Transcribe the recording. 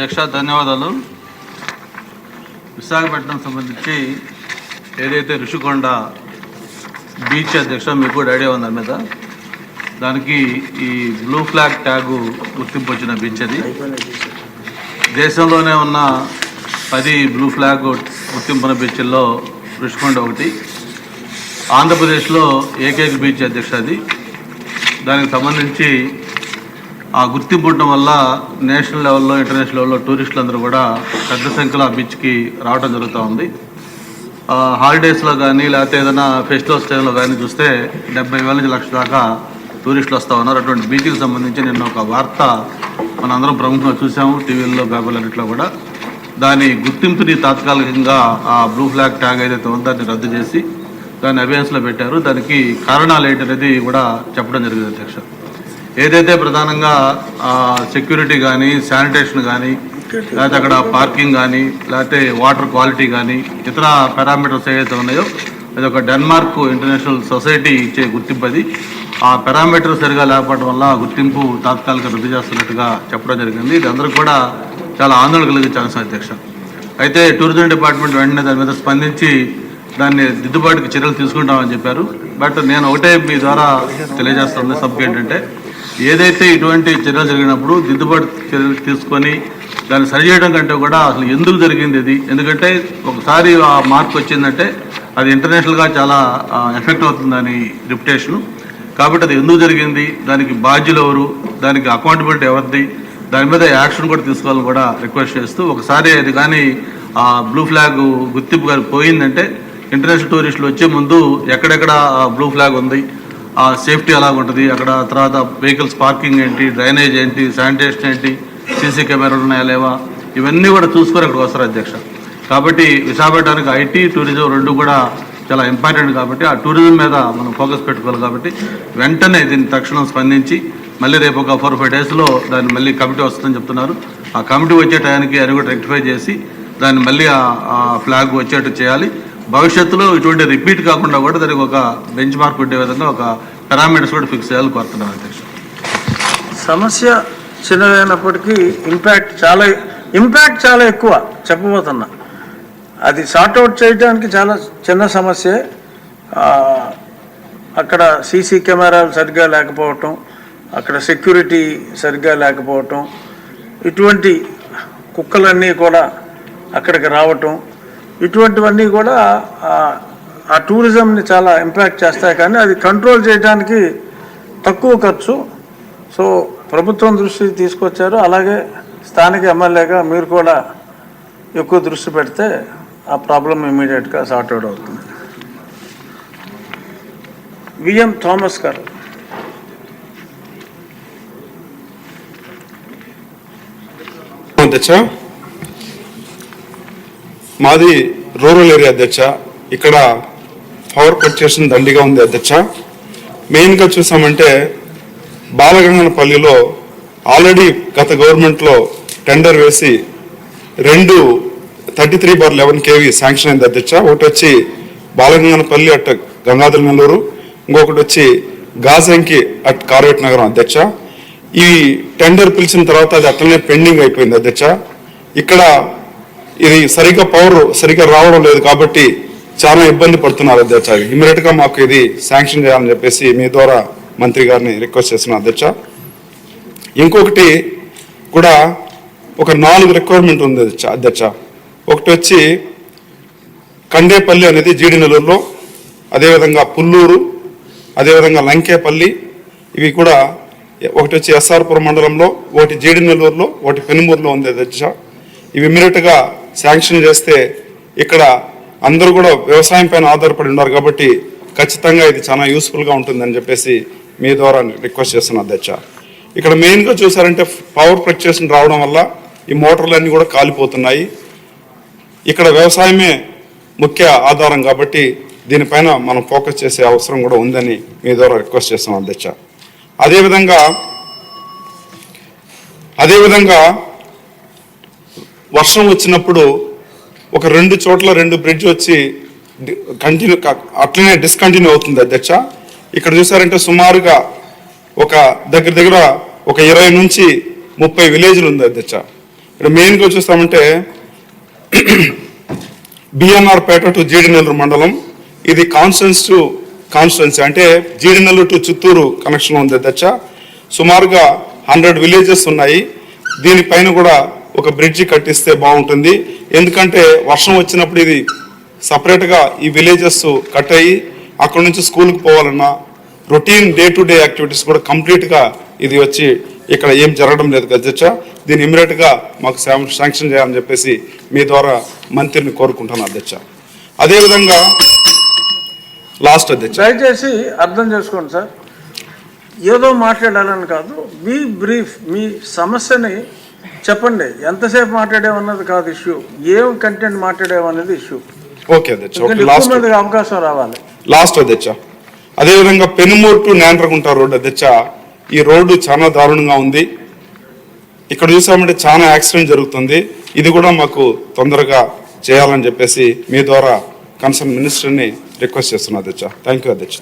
అధ్యక్ష ధన్యవాదాలు. విశాఖపట్నం సంబంధించి ఏదైతే ఋషికొండ బీచ్ అధ్యక్ష మీకు కూడా ఐడియా ఉంది మీద దానికి ఈ బ్లూ ఫ్లాగ్ ట్యాగు గుర్తింపు వచ్చిన బీచ్ అది. దేశంలోనే ఉన్న 10 బ్లూ ఫ్లాగ్ గుర్తింపున్న బీచ్ల్లో ఋషికొండ ఒకటి. ఆంధ్రప్రదేశ్లో ఏకైక బీచ్ అధ్యక్ష అది. దానికి సంబంధించి ఆ గుర్తింపు ఉండటం వల్ల నేషనల్ లెవెల్లో ఇంటర్నేషనల్ లెవెల్లో టూరిస్టులు అందరూ కూడా పెద్ద సంఖ్యలో ఆ బీచ్కి రావడం జరుగుతూ ఉంది. హాలిడేస్లో కానీ లేకపోతే ఏదైనా ఫెస్టివల్స్ టైంలో కానీ చూస్తే 70,000 నుంచి 1,00,000 దాకా టూరిస్టులు వస్తూ ఉన్నారు. అటువంటి బీచ్కి సంబంధించి నిన్న ఒక వార్త మనందరం ప్రముఖంగా చూసాము టీవీల్లో పేపర్లన్నింటిలో కూడా. దాని గుర్తింపుని తాత్కాలికంగా ఆ బ్లూ ఫ్లాగ్ ట్యాగ్ ఏదైతే ఉందో దాన్ని రద్దు చేసి దాన్ని అబియన్స్లో పెట్టారు. దానికి కారణాలు ఏంటనేది కూడా చెప్పడం జరిగింది అధ్యక్ష. ఏదైతే ప్రధానంగా సెక్యూరిటీ కానీ శానిటేషన్ కానీ లేకపోతే అక్కడ పార్కింగ్ కానీ లేకపోతే వాటర్ క్వాలిటీ కానీ ఇతర పారామీటర్స్ ఏవైతే ఉన్నాయో అది ఒక డెన్మార్క్ ఇంటర్నేషనల్ సొసైటీ ఇచ్చే గుర్తింపు అది. ఆ పారామీటర్ సరిగా లేకపోవడం వల్ల గుర్తింపు తాత్కాలిక రద్దు చేస్తున్నట్టుగా చెప్పడం జరిగింది. ఇది అందరూ కూడా చాలా ఆందోళన కలిగించే అంశం అధ్యక్ష. అయితే టూరిజం డిపార్ట్మెంట్ వెంటనే దాని మీద స్పందించి దాన్ని దిద్దుబాటుకి చర్యలు తీసుకుంటామని చెప్పారు. బట్ నేను ఒకటే మీ ద్వారా తెలియజేస్తుంది సబ్కి ఏంటంటే ఏదైతే ఇటువంటి చర్యలు జరిగినప్పుడు దిద్దుబాటు చర్యలు తీసుకొని దాన్ని సరిచేయడం కంటే కూడా అసలు ఎందుకు జరిగింది ఇది, ఎందుకంటే ఒకసారి ఆ మార్క్ వచ్చిందంటే అది ఇంటర్నేషనల్గా చాలా ఎఫెక్ట్ అవుతుందని రిప్యుటేషను. కాబట్టి అది ఎందుకు జరిగింది, దానికి బాధ్యులు ఎవరు, దానికి అకౌంటబిలిటీ ఎవరిది, దాని మీద యాక్షన్ కూడా తీసుకోవాలని కూడా రిక్వెస్ట్ చేస్తూ ఒకసారి అది కానీ ఆ బ్లూ ఫ్లాగ్ గుర్తింపు కానీ పోయిందంటే ఇంటర్నేషనల్ టూరిస్టులు వచ్చే ముందు ఎక్కడెక్కడ బ్లూ ఫ్లాగ్ ఉంది, ఆ సేఫ్టీ ఎలాగ ఉంటుంది, అక్కడ తర్వాత వెహికల్స్ పార్కింగ్ ఏంటి, డ్రైనేజ్ ఏంటి, శానిటేషన్ ఏంటి, సీసీ కెమెరాలు ఉన్నాయా లేవా, ఇవన్నీ కూడా చూసుకొని అక్కడికి వస్తారు అధ్యక్ష. కాబట్టి విశాఖపట్నానికి ఐటీ టూరిజం రెండు కూడా చాలా ఇంపార్టెంట్ కాబట్టి ఆ టూరిజం మీద మనం ఫోకస్ పెట్టుకోవాలి. కాబట్టి వెంటనే దీన్ని తక్షణం స్పందించి మళ్ళీ రేపు ఒక 4-5 డేస్లో దాన్ని మళ్ళీ కమిటీ వస్తుందని చెప్తున్నారు. ఆ కమిటీ వచ్చే టయానికి అది కూడా రెక్టిఫై చేసి దాన్ని మళ్ళీ ఆ ఫ్లాగ్ వచ్చేట్టు చేయాలి. భవిష్యత్తులో ఇటువంటి రిపీట్ కాకుండా కూడా దానికి ఒక బెంచ్ మార్క్ ఉండే విధంగా ఒక పారామీటర్స్ కూడా ఫిక్స్ చేయాలని కోరుతున్నాను అధ్యక్ష. సమస్య చిన్నదైనప్పటికీ ఇంపాక్ట్ చాలా ఎక్కువ చెప్పబోతున్నా. అది సార్ట్అవుట్ చేయడానికి చాలా చిన్న సమస్య. అక్కడ సీసీ కెమెరాలు సరిగ్గా లేకపోవటం, అక్కడ సెక్యూరిటీ సరిగ్గా లేకపోవటం, ఇటువంటి కుక్కలన్నీ కూడా అక్కడికి రావటం, ఇటువంటివన్నీ కూడా ఆ టూరిజంని చాలా ఇంపాక్ట్ చేస్తాయి. కానీ అది కంట్రోల్ చేయడానికి తక్కువ ఖర్చు. సో ప్రభుత్వం దృష్టికి తీసుకొచ్చారు. అలాగే స్థానిక ఎమ్మెల్యేగా మీరు కూడా ఎక్కువ దృష్టి పెడితే ఆ ప్రాబ్లం ఇమీడియట్గా సార్ట్అవుట్ అవుతుంది. విఎం థామస్ గారు. అధ్యక్ష, మాది రూరల్ ఏరియా అధ్యక్ష. ఇక్కడ పవర్ కట్ చేసిన దండిగా ఉంది అధ్యక్ష. మెయిన్గా చూసామంటే బాలగంగనపల్లిలో ఆల్రెడీ గత గవర్నమెంట్లో టెండర్ వేసి 2 33/11 kV శాంక్షన్ అయింది అధ్యక్ష. ఒకటి వచ్చి బాలగంగనపల్లి అట్ గంగాధర నెల్లూరు, ఇంకొకటి వచ్చి గాజంకి అట్ కార్వేట్ నగరం అధ్యక్ష. ఈ టెండర్ పిలిచిన తర్వాత అది అట్లనే పెండింగ్ అయిపోయింది అధ్యక్ష. ఇక్కడ ఇది పవర్ సరిగ్గా రావడం లేదు కాబట్టి చాలా ఇబ్బంది పడుతున్నారు అధ్యక్ష. ఇమీడియట్గా మాకు ఇది శాంక్షన్ చేయాలని చెప్పేసి మీ ద్వారా మంత్రి గారిని రిక్వెస్ట్ చేస్తున్నాను అధ్యక్ష. ఇంకొకటి కూడా ఒక 4 రిక్వైర్మెంట్ ఉంది అధ్యక్ష. ఒకటి వచ్చి కండేపల్లి అనేది జీడి నెల్లూరులో, అదేవిధంగా పుల్లూరు, అదేవిధంగా లంకేపల్లి, ఇవి కూడా ఒకటి వచ్చి ఎస్ఆర్పురం మండలంలో, ఒకటి జీడి నెల్లూరులో, ఒకటి పెనుమూరులో ఉంది అధ్యక్ష. ఇవి ఇమీడియట్గా శాంక్షన్ చేస్తే ఇక్కడ అందరూ కూడా వ్యవసాయం పైన ఆధారపడి ఉన్నారు కాబట్టి ఖచ్చితంగా ఇది చాలా యూస్ఫుల్గా ఉంటుందని చెప్పేసి మీ ద్వారా రిక్వెస్ట్ చేస్తున్నాను అధ్యక్ష. ఇక్కడ మెయిన్గా చూసారంటే పవర్ ఫ్లక్చుయేషన్ రావడం వల్ల ఈ మోటార్లన్నీ కూడా కాలిపోతున్నాయి. ఇక్కడ వ్యవసాయమే ముఖ్య ఆధారం కాబట్టి దీనిపైన మనం ఫోకస్ చేసే అవసరం కూడా ఉందని మీ ద్వారా రిక్వెస్ట్ చేస్తున్నాం అధ్యక్ష. అదేవిధంగా వర్షం వచ్చినప్పుడు ఒక 2 చోట్ల 2 బ్రిడ్జ్ వచ్చి అట్లనే డిస్కంటిన్యూ అవుతుంది అధ్యక్ష. ఇక్కడ చూసారంటే సుమారుగా ఒక దగ్గర ఒక 20 నుంచి 30 విలేజ్లు ఉంది అధ్యక్ష. మెయిన్గా చూస్తామంటే బిఎన్ఆర్ పేట టు జీడినెల్లూరు మండలం, ఇది కాన్స్టిట్యున్సీ అంటే జీడినెల్లూరు టు చిత్తూరు కనెక్షన్ ఉంది అధ్యక్ష. సుమారుగా 100 విలేజెస్ ఉన్నాయి. దీనిపైన కూడా ఒక బ్రిడ్జి కట్టిస్తే బాగుంటుంది. ఎందుకంటే వర్షం వచ్చినప్పుడు ఇది సపరేట్గా ఈ విలేజెస్ కట్ అయ్యి అక్కడ నుంచి స్కూల్కి పోవాలన్నా routine day to day activities కూడా కంప్లీట్గా ఇది వచ్చి ఇక్కడ ఏం జరగడం లేదు అధ్యక్ష. దీన్ని ఇమీడియట్గా మాకు శాంక్షన్ చేయాలని చెప్పేసి మీ ద్వారా మంత్రిని కోరుకుంటాను అధ్యక్ష. అదేవిధంగా లాస్ట్ అధ్యక్ష, దయచేసి అర్థం చేసుకోండి సార్, ఏదో మాట్లాడాలని కాదు, బీ బ్రీఫ్, మీ సమస్యని చెప్పండి. ఎంతసేపు మాట్లాడేమన్నది కాదు ఇష్యూ, ఏం కంటెంట్ మాట్లాడేమన్నది ఇష్యూ. ఓకే అధ్యక్ష. ఎక్కువ మందికి అవకాశం రావాలి. లాస్ట్ అధ్యక్ష, అదేవిధంగా పెనుమూరు టు నేండ్రగుంట రోడ్డు అధ్యక్ష, ఈ రోడ్డు చాలా దారుణంగా ఉంది. ఇక్కడ చూసామంటే చాలా యాక్సిడెంట్ జరుగుతుంది. ఇది కూడా మాకు తొందరగా చేయాలని చెప్పేసి మీ ద్వారా కన్సర్న్ మినిస్టర్ని రిక్వెస్ట్ చేస్తున్నా అధ్యక్ష. థ్యాంక్ యూ అధ్యక్ష.